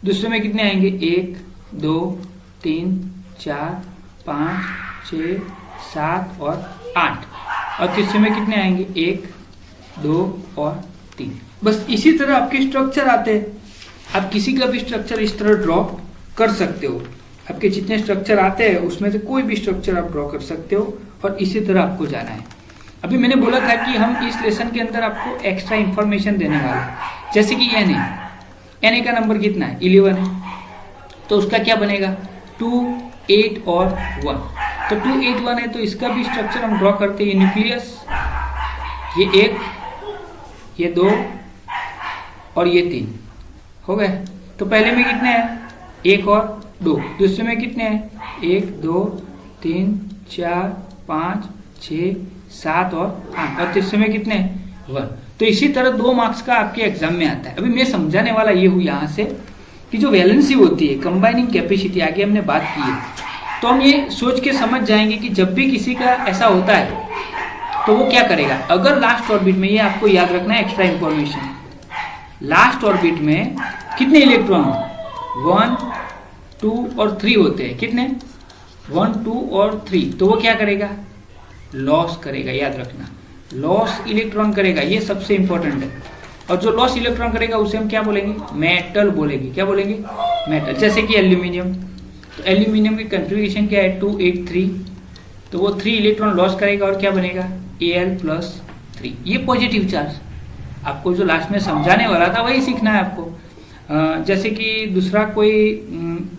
दूसरे में कितने आएंगे 1 2 3 4 5 6 7 और 8, और तीसरे में कितने आएंगे 1 2 और 3। बस इसी तरह आपके स्ट्रक्चर आते हैं। आप किसी का भी स्ट्रक्चर इस तरह ड्रॉ कर सकते हो, आपके जितने स्ट्रक्चर आते हैं उसमें से कोई भी स्ट्रक्चर आप ड्रॉ कर सकते हो, और इसी तरह आपको जाना है। अभी मैंने बोला था कि हम इस लेसन के अंदर आपको एक्स्ट्रा इंफॉर्मेशन देने वाले हैं, जैसे कि Na का नंबर कितना है 11 है, तो उसका क्या बनेगा 2 8 और 1, तो 2 8 1 है, तो इसका भी स्ट्रक्चर हम ड्रॉ करते हैं। न्यूक्लियस, ये 1 ये 2 और ये 3 हो गए। तो पहले में कितने हैं 1 और 2, दूसरे में कितने हैं 1 2 3 4 5 6 7 और 8, और तीसरे में कितने 1। तो इसी तरह 2 मार्क्स का आपके एग्जाम में आता है। अभी मैं समझाने वाला ये हूँ यहाँ से कि जो वैलेंसी होती है, कंबाइनिंग कैपेसिटी, आगे हमने बात की है, तो हम ये सोच के समझ जाएंगे कि जब भी किसी का ऐसा होता है तो वो क्या करेगा। अगर लास्ट ऑर्बिट में, ये आपको याद रखना है एक्स्ट्रा इंफॉर्मेशन, लास्ट ऑर्बिट में कितने इलेक्ट्रॉन 1 2 और 3 होते हैं, कितने 1 2 और 3, तो वो क्या करेगा लॉस करेगा, याद रखना लॉस इलेक्ट्रॉन करेगा, ये सबसे इंपॉर्टेंट है। और जो लॉस इलेक्ट्रॉन करेगा उसे हम क्या बोलेंगे मेटल बोलेंगे, क्या बोलेंगे मेटल। जैसे कि एल्यूमिनियम, तो एल्यूमिनियम की कॉन्फ़िगरेशन क्या है 2 8 3, तो वो 3 इलेक्ट्रॉन लॉस करेगा और क्या बनेगा Al+3, ये पॉजिटिव चार्ज। आपको जो लास्ट में समझाने वाला था वही सीखना है आपको। जैसे कि दूसरा कोई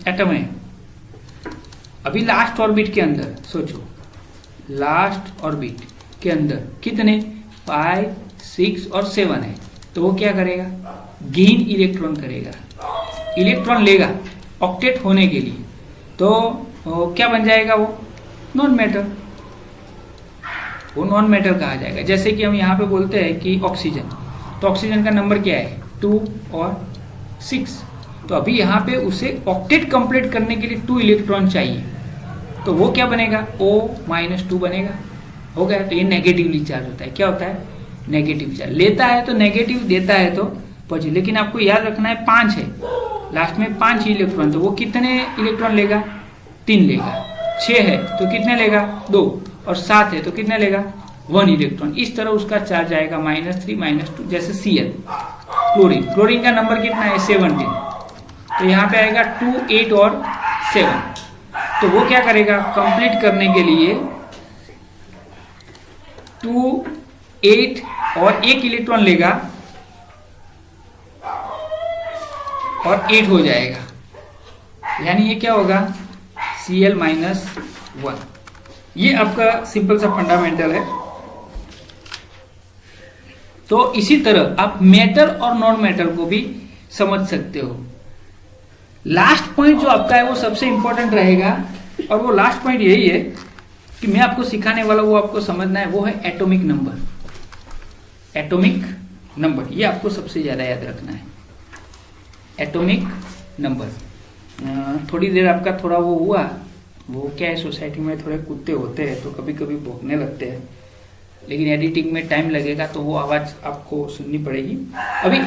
एटम है, अभी लास्ट ऑर्बिट के अंदर सोचो, लास्ट ऑर्बिट के अंदर कितने 5 6 और 7 है, तो वो क्या करेगा गेन इलेक्ट्रॉन करेगा, इलेक्ट्रॉन लेगा ऑक्टेट होने के लिए, तो क्या बन जाएगा वो नॉन मैटर, वो नॉन मैटर कहा जाएगा। जैसे कि हम यहाँ पे बोलते हैं कि ऑक्सीजन, तो ऑक्सीजन का नंबर क्या है 2 और 6, तो अभी यहाँ पे उसे ऑक्टेट कंप्लीट करने के लिए 2 इलेक्ट्रॉन चाहिए, तो वो क्या बनेगा O-2 बनेगा। हो गया, तो ये नेगेटिवली चार्ज होता है, क्या होता है नेगेटिव चार्ज, लेता है तो नेगेटिव, देता है तो पॉजिटिव। लेकिन आपको याद रखना है 5 है, लास्ट में 5 इलेक्ट्रॉन, तो वो कितने इलेक्ट्रॉन लेगा 3 लेगा, 6 है तो कितने लेगा 2, और 7 है तो कितने लेगा 1 इलेक्ट्रॉन। इस तरह उसका चार्ज आएगा -3 -2, जैसे Cl क्लोरीन, क्लोरीन का नंबर कितना है 17, तो यहाँ पे आएगा 2 8 और 7, तो वो क्या करेगा कंप्लीट करने के लिए 2 8 और 1 इलेक्ट्रॉन लेगा और 8 हो जाएगा, यानी ये क्या होगा Cl-1। ये आपका सिंपल सा फंडामेंटल है। तो इसी तरह आप मेटल और नॉन मेटल को भी समझ सकते हो। लास्ट पॉइंट जो आपका है वो सबसे इंपॉर्टेंट रहेगा, और वो लास्ट पॉइंट यही है कि मैं आपको सिखाने वाला, वो आपको समझना है, वो है एटॉमिक नंबर। एटॉमिक नंबर ये आपको सबसे ज्यादा याद रखना है, एटॉमिक नंबर। थोड़ी देर आपका थोड़ा वो हुआ, वो क्या है सोसाइटी में थोड़े कुत्ते होते हैं तो कभी कभी भौंकने लगते हैं, लेकिन एडिटिंग में टाइम लगेगा तो वो आवाज आपको सुननी पड़ेगी। अभी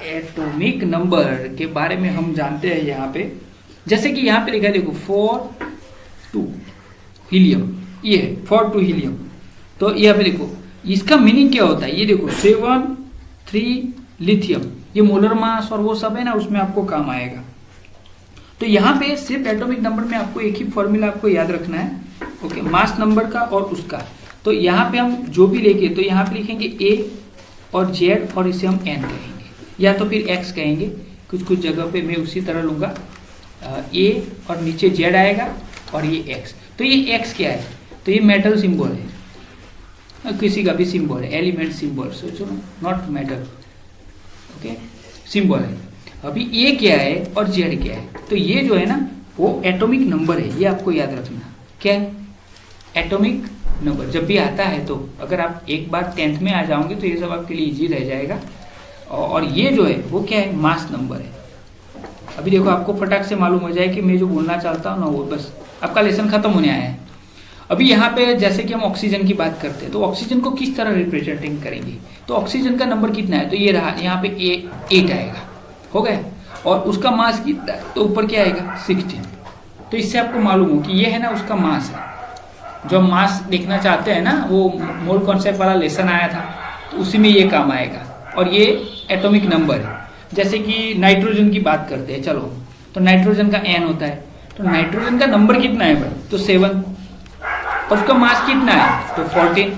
एटॉमिक नंबर के बारे में हम जानते हैं यहाँ पे, जैसे कि यहाँ पे लिखा है देखो 4 2 हीलियम, ये है 4 2 हीलियम। तो यहाँ पे देखो इसका मीनिंग क्या होता है, ये देखो 7 3 लिथियम, ये मोलर मास और वो सब है ना, उसमें आपको काम आएगा। तो यहाँ पे सिर्फ एटॉमिक नंबर में आपको एक ही फॉर्मूला आपको याद रखना है, ओके, मास नंबर का और उसका। तो यहाँ पे हम जो भी लेंगे तो यहाँ पे लिखेंगे A और Z और इसे हम N कहेंगे, या तो फिर X कहेंगे। कुछ कुछ जगह पे मैं उसी तरह लूंगा, A और नीचे Z आएगा और ये X। तो ये X क्या है, तो ये मेटल सिंबल है, किसी का भी सिंबल है, एलिमेंट सिंबल, सोचो नॉट मेटल, ओके, सिंबल है। अभी A क्या है और Z क्या है, तो ये जो है ना वो एटॉमिक नंबर है, ये आपको याद रखना। क्या है एटॉमिक नंबर, जब भी आता है तो अगर आप एक बार 10th में आ जाओगे तो ये सब आपके लिए इजी रह जाएगा। और ये जो है वो क्या है, मास नंबर है। अभी देखो आपको फटाक से मालूम हो जाए कि मैं जो बोलना चाहता हूँ ना, वो बस आपका लेसन खत्म होने आया है। अभी यहाँ पे जैसे कि हम ऑक्सीजन की बात करते हैं, तो ऑक्सीजन को किस तरह रिप्रेजेंटिंग करेंगे, तो ऑक्सीजन का नंबर कितना है, तो ये रहा, यहाँ पे 8 आएगा, हो गया, और उसका मास कितना है, तो ऊपर क्या आएगा 16। तो इससे आपको मालूम हो कि ये है ना उसका मास है। जो हम मास देखना चाहते हैं ना, वो मोल कॉन्सेप्ट वाला लेसन आया था, तो उसी में ये काम आएगा। और ये एटॉमिक नंबर है। जैसे कि नाइट्रोजन की बात करते हैं, चलो, तो नाइट्रोजन का N होता है, तो नाइट्रोजन का नंबर कितना है भाई, तो 7, और उसका मास कितना है, तो 14।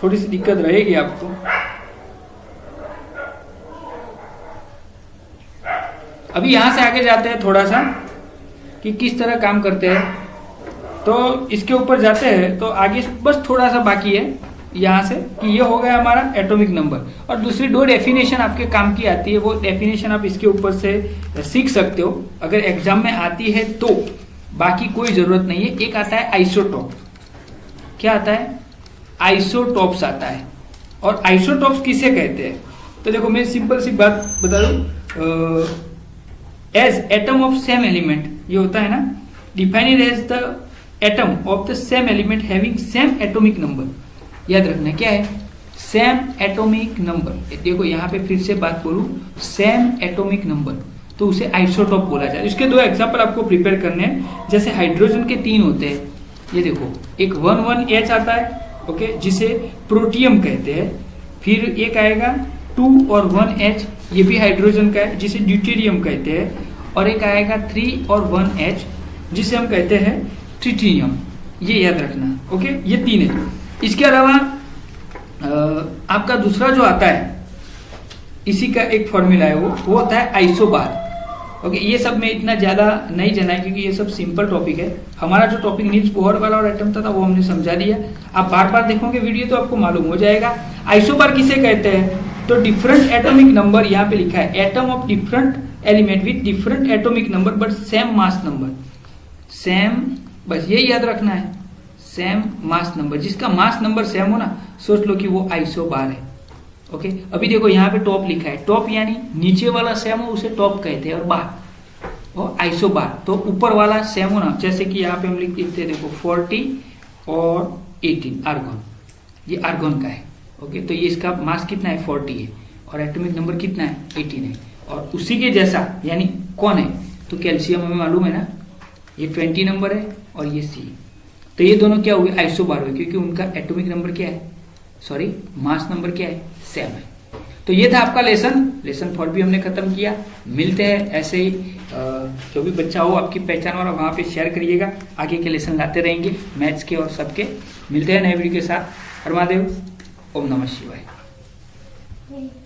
थोड़ी सी दिक्कत रहेगी आपको। अभी यहां से आगे जाते हैं थोड़ा सा कि किस तरह काम करते हैं, तो इसके ऊपर जाते हैं। तो आगे बस थोड़ा सा बाकी है यहाँ से कि ये हो गया हमारा एटॉमिक नंबर। और दूसरी 2 डेफिनेशन आपके काम की आती है, वो डेफिनेशन आप इसके ऊपर से सीख सकते हो अगर एग्जाम में आती है तो, बाकी कोई जरूरत नहीं है। एक आता है आइसोटॉप। क्या आता है, आइसोटॉप्स आता है। और आइसोटॉप्स किसे कहते हैं, तो देखो मैं सिंपल सी बात बता दूं, as atom of same element, ये होता है ना, defined as the atom of the same element having same atomic number. याद रखना क्या है, सेम एटॉमिक नंबर। देखो यहाँ पे फिर से बात बोलूं, सेम एटॉमिक नंबर, तो उसे आइसोटॉप बोला जाए। इसके 2 एग्जांपल आपको प्रिपेयर करने हैं। जैसे हाइड्रोजन के 3 होते हैं, ये देखो, एक 1,1H आता है, ओके, जिसे प्रोटियम कहते हैं। फिर एक आएगा 2 और 1H, ये भी हाइड्रोजन का है, जिसे ड्यूटेरियम कहते हैं। और एक आएगा 3 और 1H, जिसे हम कहते हैं ट्रिटियम। ये याद रखना, ओके, ये 3 है। इसके अलावा आपका दूसरा जो आता है, इसी का एक फॉर्मूला है, वो होता है आइसोबार। ओके, ये सब में इतना ज्यादा नहीं जाना है क्योंकि ये सब सिंपल टॉपिक है। हमारा जो टॉपिक नील्स बोहर वाला और एटम था वो हमने समझा दिया। आप बार बार देखोगे वीडियो तो आपको मालूम हो जाएगा। आइसोबार किसे कहते हैं, तो डिफरेंट एटॉमिक नंबर, यहाँ पे लिखा है atom of different element with different atomic number but same mass number. Same, बस ये याद रखना है, सेम मास नंबर। जिसका मास नंबर सेम हो ना, सोच लो कि वो आइसोबार है। ओके, अभी देखो यहाँ पे टॉप लिखा है, टॉप यानी नीचे वाला सेम हो उसे टॉप कहते हैं, और बार वो आइसोबार, तो ऊपर वाला सेम हो ना। जैसे कि यहाँ पे हम लिखते हैं, देखो 40 और 18 आर्गन, ये आर्गन का है। ओके, तो ये इसका मास कितना है, 40 है, और एटॉमिक नंबर कितना है, 18 है। और उसी के जैसा यानी कौन है, तो कैल्शियम हमें मालूम है ना, ये 20 नंबर है और ये C। तो ये दोनों क्या हुए, आइसोबार हुए, क्योंकि उनका एटॉमिक नंबर क्या है, सॉरी मास नंबर क्या है, सेम है। तो ये था आपका लेसन 4 भी हमने खत्म किया। मिलते हैं ऐसे ही, जो भी बच्चा हो आपकी पहचान वाला वहां पे शेयर करिएगा, आगे के लेसन लाते रहेंगे मैथ्स के और सबके। मिलते हैं नए वीडियो के साथ। हर महादेव, ओम नमः शिवाय।